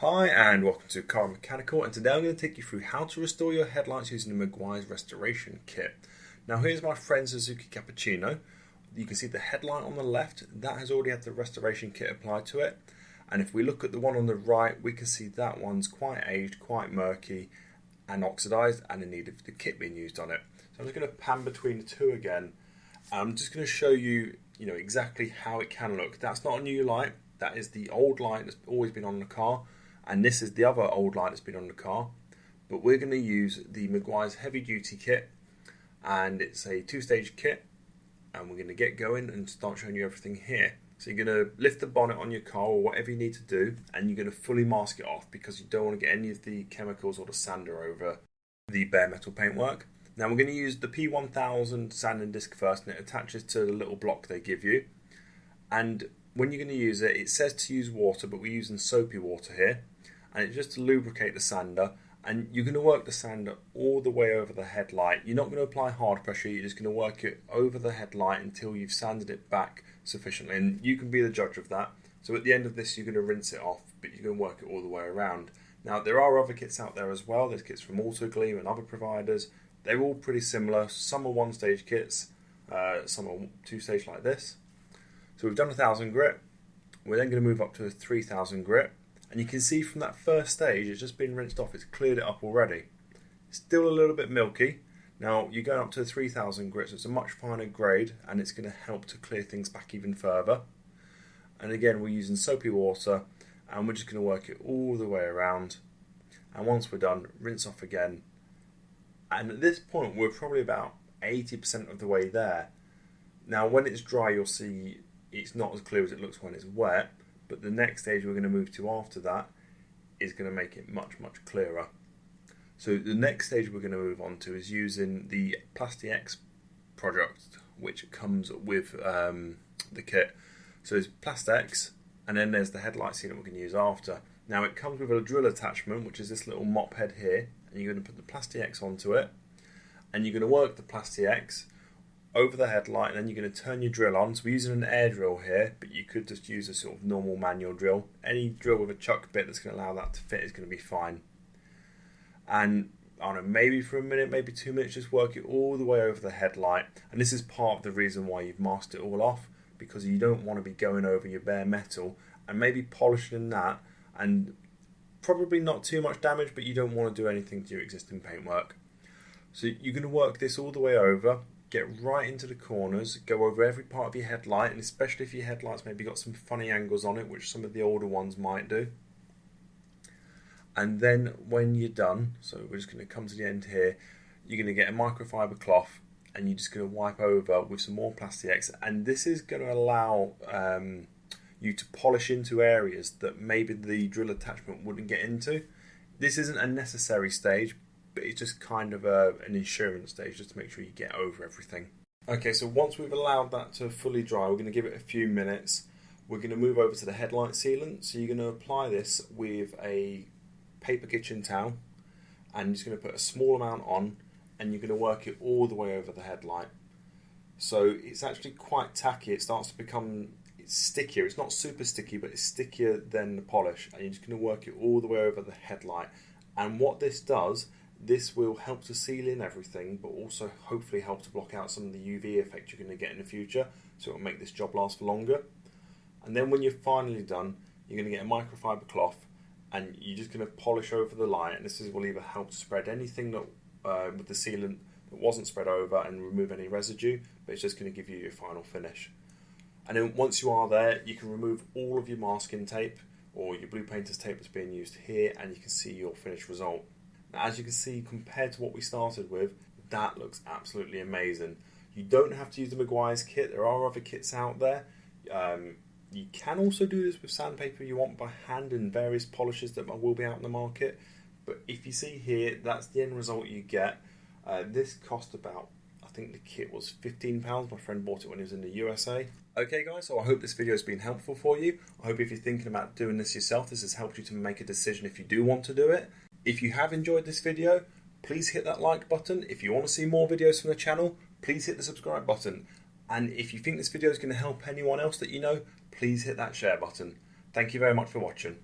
Hi and welcome to Car Mechanical, and today I'm going to take you through how to restore your headlights using the Meguiar's restoration kit. Now here's my friend Suzuki Cappuccino. You can see the headlight on the left, that has already had the restoration kit applied to it. And if we look at the one on the right, we can see that one's quite aged, quite murky and oxidised and in need of the kit being used on it. So I'm just going to pan between the two again. I'm just going to show you, exactly how it can look. That's not a new light, that is the old light that's always been on the car. And this is the other old light that's been on the car. But we're going to use the Meguiar's heavy duty kit, and it's a two-stage kit, and we're going to get going and start showing you everything here. So you're going to lift the bonnet on your car or whatever you need to do, and you're going to fully mask it off because you don't want to get any of the chemicals or the sander over the bare metal paintwork. Now we're going to use the P1000 sanding disc first, and it attaches to the little block they give you. And when you're going to use it, it says to use water, but we're using soapy water here. And it's just to lubricate the sander, and you're going to work the sander all the way over the headlight. You're not going to apply hard pressure, you're just going to work it over the headlight until you've sanded it back sufficiently, and you can be the judge of that. So at the end of this you're going to rinse it off, but you're going to work it all the way around. Now there are other kits out there as well. There's kits from Autogleam and other providers. They're all pretty similar. Some are one-stage kits, some are two-stage like this. So we've done 1,000 grit. We're then going to move up to a 3,000 grit. And you can see from that first stage, it's just been rinsed off, it's cleared it up already. Still a little bit milky. Now you're going up to 3,000 grit, so it's a much finer grade, and it's going to help to clear things back even further. And again, we're using soapy water, and we're just going to work it all the way around. And once we're done, rinse off again. And at this point, we're probably about 80% of the way there. Now when it's dry, you'll see it's not as clear as it looks when it's wet. But the next stage we're going to move to after that is going to make it much, much clearer. So the next stage we're going to move on to is using the PlastiX product, which comes with the kit. So there's PlastiX, and then there's the headlight sealant we're going to use after. Now it comes with a drill attachment, which is this little mop head here, and you're going to put the PlastiX onto it, and you're going to work the PlastiX over the headlight, and then you're going to turn your drill on. So we're using an air drill here, but you could just use a sort of normal manual drill. Any drill with a chuck bit that's going to allow that to fit is going to be fine. And I don't know, maybe for a minute, maybe 2 minutes, just work it all the way over the headlight. And this is part of the reason why you've masked it all off, because you don't want to be going over your bare metal and maybe polishing that, and probably not too much damage, but you don't want to do anything to your existing paintwork. So you're going to work this all the way over. Get right into the corners, go over every part of your headlight, and especially if your headlight's maybe got some funny angles on it, which some of the older ones might do. And then when you're done, so we're just going to come to the end here, you're going to get a microfiber cloth, and you're just going to wipe over with some more PlastiX, and this is going to allow you to polish into areas that maybe the drill attachment wouldn't get into. This isn't a necessary stage, but it's just kind of an insurance stage, just to make sure you get over everything. Okay, so once we've allowed that to fully dry, we're going to give it a few minutes. We're going to move over to the headlight sealant. So you're going to apply this with a paper kitchen towel, and you're just going to put a small amount on, and you're going to work it all the way over the headlight. So it's actually quite tacky. It starts to become, it's stickier. It's not super sticky, but it's stickier than the polish, and you're just going to work it all the way over the headlight. And what this does, this will help to seal in everything, but also hopefully help to block out some of the UV effect you're going to get in the future, so it will make this job last for longer. And then when you're finally done, you're going to get a microfiber cloth, and you're just going to polish over the light, and this will either help to spread anything that with the sealant that wasn't spread over and remove any residue, but it's just going to give you your final finish. And then once you are there, you can remove all of your masking tape or your blue painter's tape that's being used here, and you can see your finished result. As you can see, compared to what we started with, that looks absolutely amazing. You don't have to use the Meguiar's kit. There are other kits out there. You can also do this with sandpaper you want by hand and various polishes that will be out in the market. But if you see here, that's the end result you get. This cost about, I think the kit was £15. My friend bought it when he was in the USA. Okay guys, so I hope this video has been helpful for you. I hope if you're thinking about doing this yourself, this has helped you to make a decision if you do want to do it. If you have enjoyed this video, please hit that like button. If you want to see more videos from the channel, please hit the subscribe button. And if you think this video is going to help anyone else that you know, please hit that share button. Thank you very much for watching.